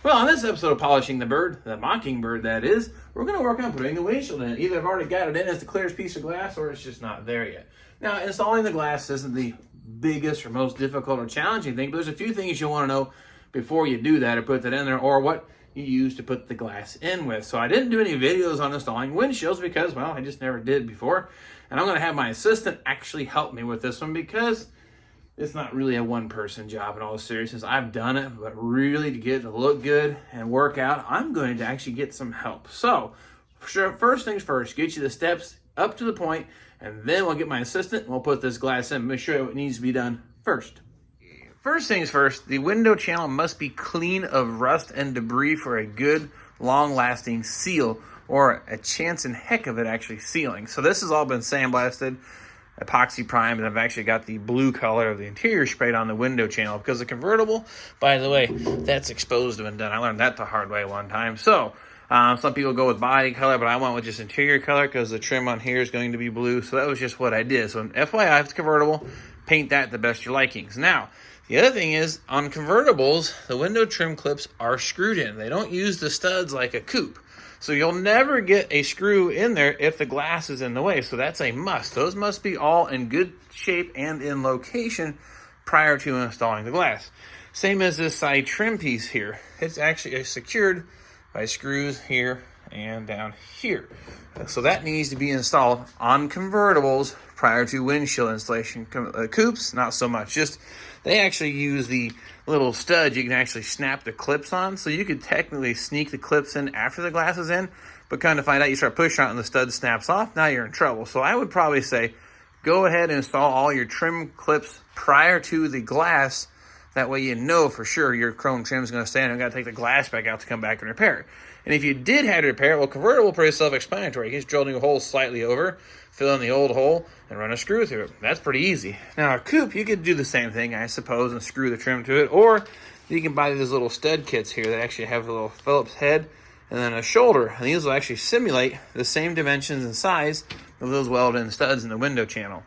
Well, on this episode of Polishing the Bird, the Mockingbird that is, we're going to work on putting the windshield in. Either I've already got it in as the clearest piece of glass or it's just not there yet. Now, installing the glass isn't the biggest or most difficult or challenging thing, but there's a few things you'll want to know before you do that or put that in there, or what you use to put the glass in with. So I didn't do any videos on installing windshields because, well, I just never did before. And I'm going to have my assistant actually help me with this one because it's not really a one-person job in all seriousness. I've done it, but really to get it to look good and work out, I'm going to actually get some help. So, sure, first things first, get you the steps up to the point, and then we'll get my assistant and we'll put this glass in. Make sure it needs to be done first. First things first, the window channel must be clean of rust and debris for a good, long-lasting seal, or a chance in heck of it actually sealing. So this has all been sandblasted, epoxy primed, and I've actually got the blue color of the interior sprayed on the window channel because the convertible, by the way, that's exposed when done. I learned that the hard way one time. So some people go with body color, but I went with just interior color because the trim on here is going to be blue. So that was just what I did. So FYI, if it's convertible, paint that the best your likings. Now, the other thing is, on convertibles, the window trim clips are screwed in. They don't use the studs like a coupe. So you'll never get a screw in there if the glass is in the way. So that's a must. Those must be all in good shape and in location prior to installing the glass. Same as this side trim piece here. It's actually secured by screws here and down here. So that needs to be installed on convertibles prior to windshield installation. Coupes, not so much. Just they actually use the little studs you can actually snap the clips on. So you could technically sneak the clips in after the glass is in, but kind of find out you start pushing on it and the stud snaps off, now you're in trouble. So I would probably say go ahead and install all your trim clips prior to the glass. That way you know for sure your chrome trim is going to stay in. You've got to take the glass back out to come back and repair it. And if you did have to repair it, well, convertible, pretty self-explanatory. You just drill a new hole slightly over, fill in the old hole, and run a screw through it. That's pretty easy. Now, a coupe, you could do the same thing, I suppose, and screw the trim to it. Or you can buy these little stud kits here that actually have a little Phillips head and then a shoulder. And these will actually simulate the same dimensions and size of those welded-in studs in the window channel.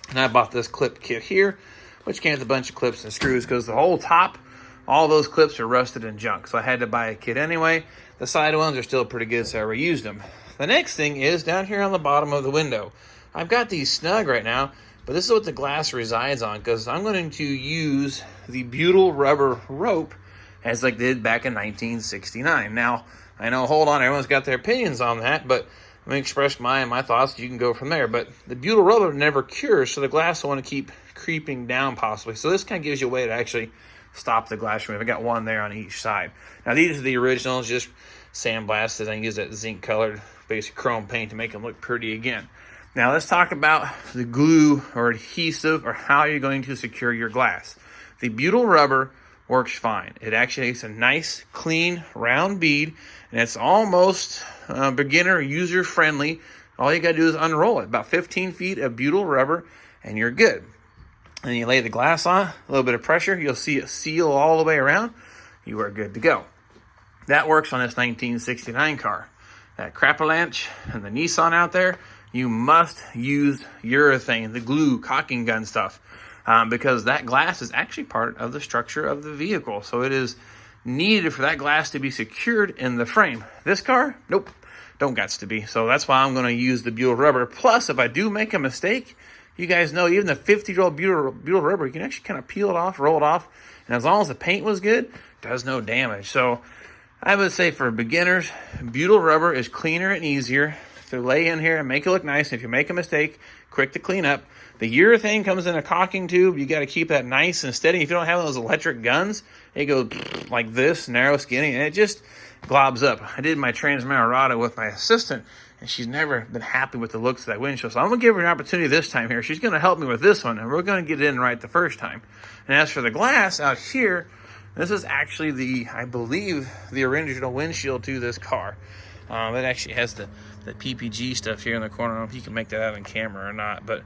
And I bought this clip kit here, which came with a bunch of clips and screws because the whole top, all those clips are rusted and junk. So I had to buy a kit anyway. The side ones are still pretty good, so I reused them. The next thing is down here on the bottom of the window. I've got these snug right now, but this is what the glass resides on because I'm going to use the butyl rubber rope as like they did back in 1969. Now, I know, hold on, everyone's got their opinions on that, but let me express my thoughts. You can go from there. But the butyl rubber never cures, so the glass will want to keep creeping down possibly. So this kind of gives you a way to actually stop the glass removal. I got one there on each side. Now these are the originals, just sandblasted. I use that zinc colored basic chrome paint to make them look pretty again. Now let's talk about the glue or adhesive or how you're going to secure your glass. The butyl rubber works fine. It actually is a nice, clean, round bead, and it's almost beginner user friendly. All you got to do is unroll it. About 15 feet of butyl rubber, and you're good. And you lay the glass on, a little bit of pressure, you'll see it seal all the way around. You are good to go. That works on this 1969 car. That Crapalanch and the Nissan out there, you must use urethane, the glue, caulking gun stuff, because that glass is actually part of the structure of the vehicle. So it is needed for that glass to be secured in the frame. This car, nope, don't gots to be. So that's why I'm going to use the butyl rubber. Plus, if I do make a mistake, you guys know even the 50-year-old butyl rubber, you can actually kind of peel it off, roll it off, and as long as the paint was good, it does no damage. So I would say for beginners, butyl rubber is cleaner and easier to lay in here and make it look nice. And if you make a mistake, quick to clean up. The urethane comes in a caulking tube. You got to keep that nice and steady. If you don't have those electric guns, it goes like this, narrow, skinny, and it just globs up. I did my TransAm with my assistant, and she's never been happy with the looks of that windshield. So I'm going to give her an opportunity this time here. She's going to help me with this one, and we're going to get it in right the first time. And as for the glass out here, this is actually I believe, the original windshield to this car. It actually has the PPG stuff here in the corner. I don't know if you can make that out on camera or not, but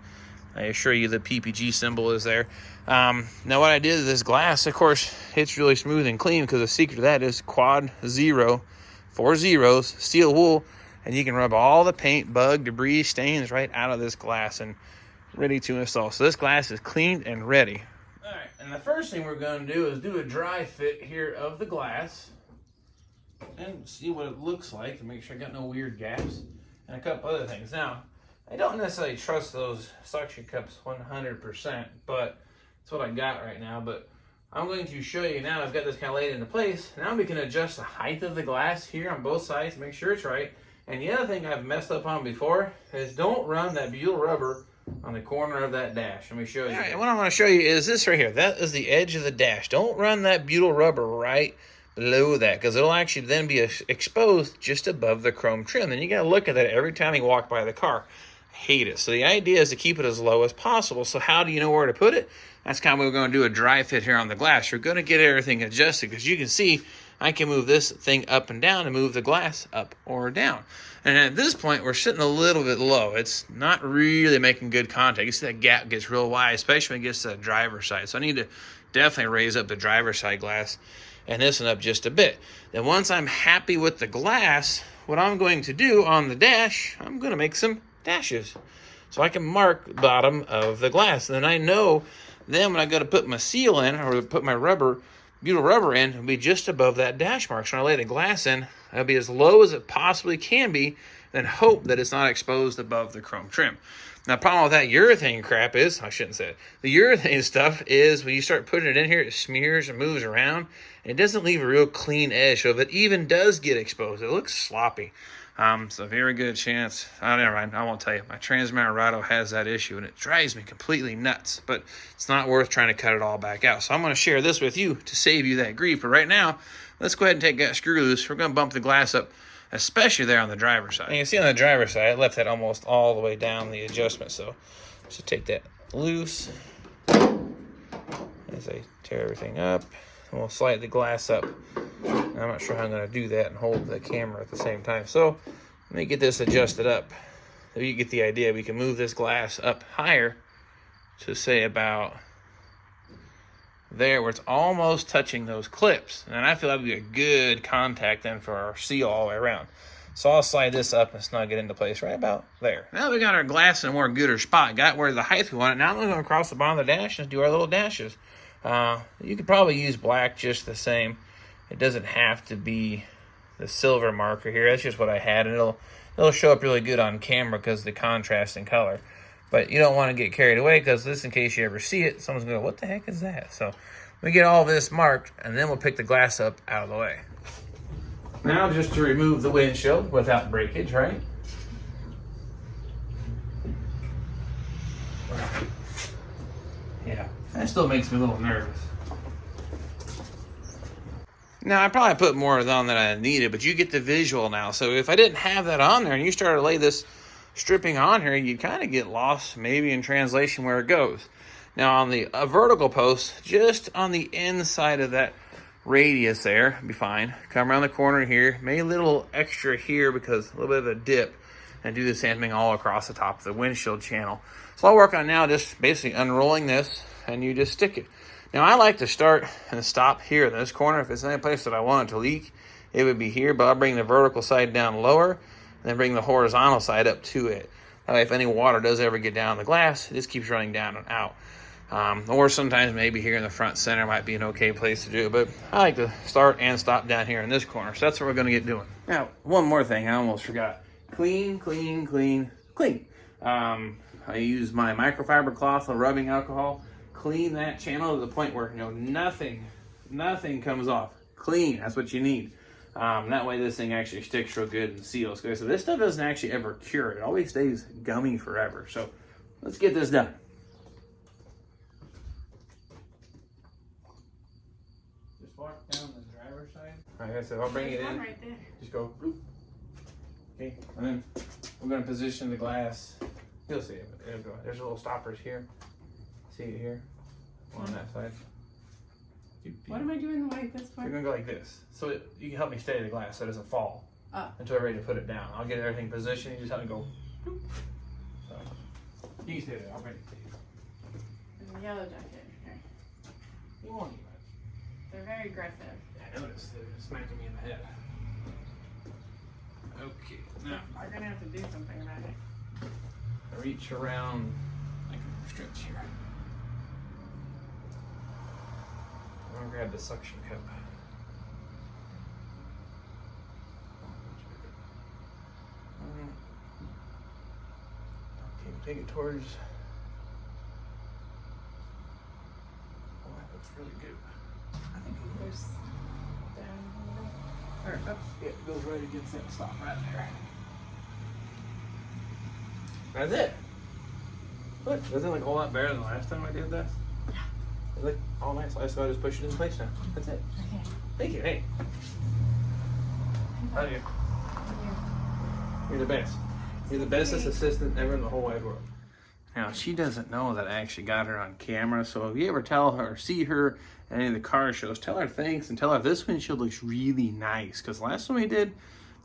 I assure you the PPG symbol is there. Now what I did is this glass, of course, it's really smooth and clean because the secret to that is quad 0, 4 zeros, steel wool, and you can rub all the paint, bug, debris, stains right out of this glass and ready to install. So this glass is cleaned and ready. All right, and the first thing we're going to do is do a dry fit here of the glass. and see what it looks like to make sure I got no weird gaps and a couple other things. Now, I don't necessarily trust those suction cups 100%, but that's what I got right now. But I'm going to show you now. I've got this kind of laid into place. Now we can adjust the height of the glass here on both sides, make sure it's right. And the other thing I've messed up on before is don't run that butyl rubber on the corner of that dash. Let me show you. All right, what I want to show you is this right here. That is the edge of the dash. Don't run that butyl rubber right below that, because it'll actually then be exposed just above the chrome trim. Then you got to look at that every time you walk by the car. I hate it. So the idea is to keep it as low as possible. So how do you know where to put it? That's kind of what we're going to do a dry fit here on the glass. We're going to get everything adjusted, because you can see I can move this thing up and down and move the glass up or down. And at this point, we're sitting a little bit low. It's not really making good contact. You see that gap gets real wide, especially when it gets to the driver's side. So I need to definitely raise up the driver's side glass and this one up just a bit. Then once I'm happy with the glass, what I'm going to do on the dash, I'm going to make some dashes so I can mark the bottom of the glass. And then I know then when I go to put my seal in or put my butyl rubber in, it'll be just above that dash mark. So when I lay the glass in, it'll be as low as it possibly can be, then hope that it's not exposed above the chrome trim. Now, the problem with that urethane crap is, I shouldn't say it, the urethane stuff is when you start putting it in here, it smears and moves around. And it doesn't leave a real clean edge. So if it even does get exposed, it looks sloppy. So very good chance, never mind, I won't tell you. My TransAm Rado has that issue, and it drives me completely nuts. But it's not worth trying to cut it all back out. So I'm going to share this with you to save you that grief. But right now, let's go ahead and take that screw loose. We're going to bump the glass up, especially there on the driver's side. And you can see on the driver's side, I left that almost all the way down the adjustment. So just take that loose as I tear everything up. And we'll slide the glass up. I'm not sure how I'm going to do that and hold the camera at the same time. So let me get this adjusted up. So you get the idea. We can move this glass up higher to say about there where it's almost touching those clips. And I feel that would be a good contact then for our seal all the way around. So I'll slide this up and snug it into place right about there. Now we got our glass in a more gooder spot. Got where the height we want it. Now we're going to cross the bottom of the dash and do our little dashes. You could probably use black just the same. It doesn't have to be the silver marker here. That's just what I had, and it'll show up really good on camera because of the contrast in color. But you don't want to get carried away, because this, in case you ever see it, someone's going to go, what the heck is that? So we get all this marked, and then we'll pick the glass up out of the way. Now just to remove the windshield without breakage, right? Yeah, that still makes me a little nervous. Now, I probably put more on than I needed, but you get the visual now. So if I didn't have that on there and you started to lay this stripping on here, you kind of get lost maybe in translation where it goes. Now, on the vertical post, just on the inside of that radius there, be fine. Come around the corner here, maybe a little extra here because a little bit of a dip, and do the same thing all across the top of the windshield channel. So I'll work on now just basically unrolling this, and you just stick it. Now, I like to start and stop here in this corner. If it's any place that I want it to leak, it would be here, but I'll bring the vertical side down lower and then bring the horizontal side up to it. That way, if any water does ever get down the glass, it just keeps running down and out. Or sometimes maybe here in the front center might be an okay place to do it, but I like to start and stop down here in this corner. So that's what we're going to get doing. Now, one more thing I almost forgot. Clean, clean, clean, clean. I use my microfiber cloth with rubbing alcohol. Clean that channel to the point where nothing comes off. Clean, that's what you need. That way this thing actually sticks real good and seals. So this stuff doesn't actually ever cure. It always stays gummy forever. So let's get this done. Just walk down the driver's side. Like I said, I'll bring it in. Right there. Just go. Bloop. Okay, and then we're going to position the glass. You'll see it. There we go. There's little stoppers here. See it here? On that side. What am I doing like this for? You're going to go like this. So you can help me steady the glass so it doesn't fall until I'm ready to put it down. I'll get everything positioned. You just have to go. So, you can stay there. I'll bring it to you. There's a yellow jacket. Okay. You won't need much. They're very aggressive. Yeah, I noticed. They're smacking me in the head. Okay, now. We're going to have to do something about it. I reach around. I can stretch here. I'm going to grab the suction cup. Take it towards. Oh, that looks really good. I think it There's goes. down There, yeah, it goes right against that stop right there. That's it. Look, doesn't it look a whole lot better than the last time I did this? Yeah. It looked all nice. So I just push it in place now. That's it. Okay. Thank you. Hey. How are you? You're the best. You're the bestest assistant ever in the whole wide world. Now, she doesn't know that I actually got her on camera, so if you ever tell her or see her at any of the car shows, tell her thanks and tell her this windshield looks really nice, because the last one we did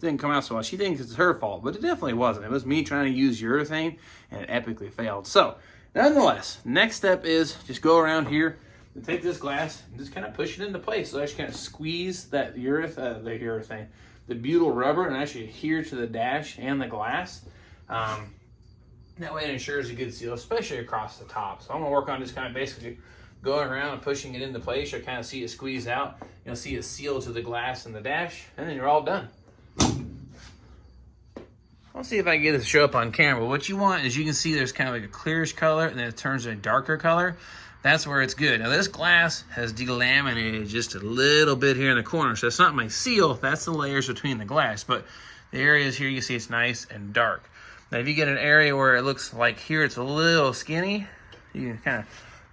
didn't come out so well. She thinks it's her fault, but it definitely wasn't. It was me trying to use urethane, and it epically failed. So, nonetheless, next step is just go around here and take this glass and just kind of push it into place. So I just kind of squeeze that urethane, the butyl rubber, and actually adhere to the dash and the glass. That way it ensures a good seal, especially across the top. So I'm gonna work on just kind of basically going around and pushing it into place. You'll kind of see it squeeze out. You'll see it seal to the glass and the dash, and then you're all done. I'll see if I can get it to show up on camera. What you want is, you can see there's kind of like a clearish color, and then it turns to a darker color. That's where it's good. Now this glass has delaminated just a little bit here in the corner, so it's not my seal, that's the layers between the glass, but the areas here you see it's nice and dark. Now if you get an area where it looks like here it's a little skinny, you can kind of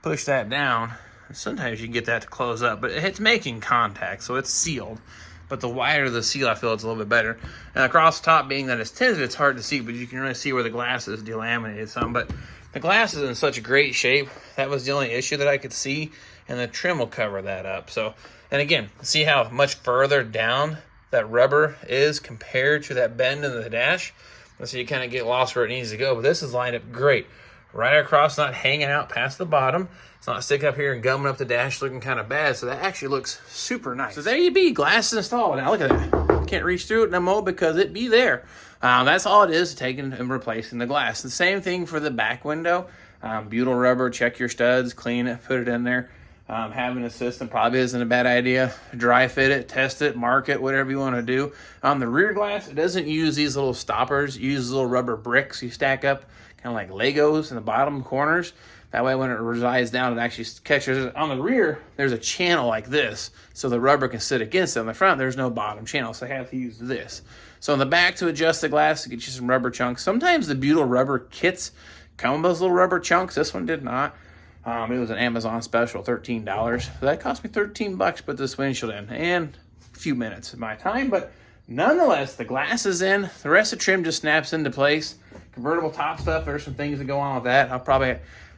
push that down. Sometimes you can get that to close up, but it's making contact, so it's sealed. But the wider the seal, I feel it's a little bit better. And across the top, being that it's tinted, it's hard to see, but you can really see where the glass is delaminated some. But the glass is in such great shape. That was the only issue that I could see, and the trim will cover that up. So, and again, see how much further down that rubber is compared to that bend in the dash? And so you kind of get lost where it needs to go. But this is lined up great. Right across, not hanging out past the bottom. It's not sticking up here and gumming up the dash looking kind of bad. So that actually looks super nice. So there you be, glass installed. Now look at that. Can't reach through it no more because it be there. That's all it is, taking and replacing the glass. The same thing for the back window. Butyl rubber, check your studs, clean it, put it in there. Having a system probably isn't a bad idea. Dry fit it, test it, mark it, whatever you want to do. On the rear glass, it doesn't use these little stoppers. It uses little rubber bricks you stack up, kind of like Legos in the bottom corners. That way when it resides down, it actually catches it. On the rear, there's a channel like this, so the rubber can sit against it. On the front, there's no bottom channel, so I have to use this. So on the back, to adjust the glass, to get you some rubber chunks. Sometimes the butyl rubber kits come with those little rubber chunks. This one did not. It was an Amazon special, $13. So that cost me $13 to put this windshield in, and a few minutes of my time. But nonetheless, the glass is in. The rest of the trim just snaps into place. Convertible top stuff, there's some things that go on with that. I'll probably,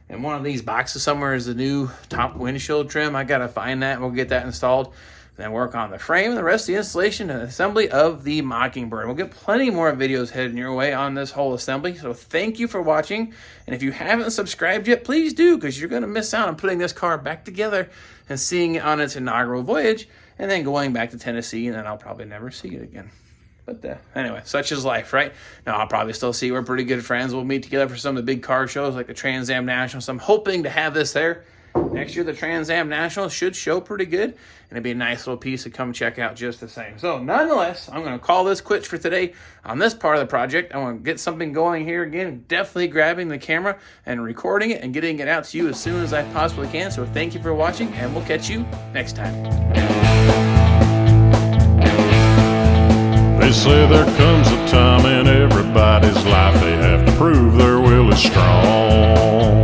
in one of these boxes somewhere, is the new top windshield trim. I gotta find that, and we'll get that installed. Then work on the frame and the rest of the installation and assembly of the Mockingbird. We'll get plenty more videos heading your way on this whole assembly. So thank you for watching. And if you haven't subscribed yet, please do, because you're going to miss out on putting this car back together and seeing it on its inaugural voyage, and then going back to Tennessee, and then I'll probably never see it again. But anyway, such is life, right? Now, I'll probably still see, we're pretty good friends. We'll meet together for some of the big car shows like the TransAm National. So I'm hoping to have this there. Next year, the TransAm National should show pretty good, and it'd be a nice little piece to come check out just the same. So nonetheless, I'm going to call this quits for today on this part of the project. I want to get something going here again, definitely grabbing the camera and recording it and getting it out to you as soon as I possibly can. So thank you for watching, and we'll catch you next time. They say there comes a time in everybody's life they have to prove their will is strong.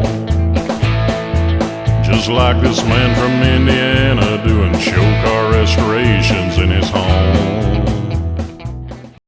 Just like this man from Indiana doing show car restorations in his home.